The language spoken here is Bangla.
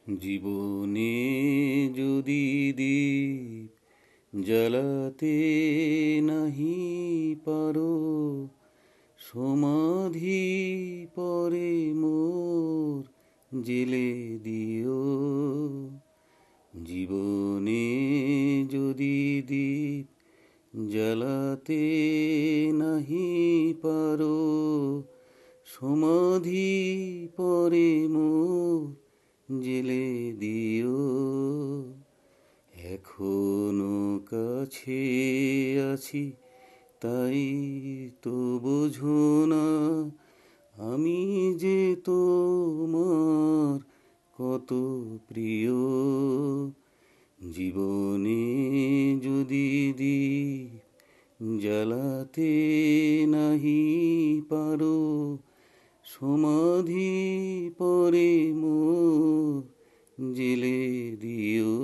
জীবনে যদি দীপ জ্বালাতে নাহি পারো, সমাধি পরে মোর জেলে দিও। জীবনে যদি দীপ জ্বালাতে নাহি পারো, সমাধি পরে মোর জেলে দিও। এখনো কাছে আছি তাই তো বোঝো না, আমি যে তোমার কত প্রিয়। জীবনে যদি দীপ জ্বালাতে নাহি পারো, সমাধি পরে মোর জেলে দিও।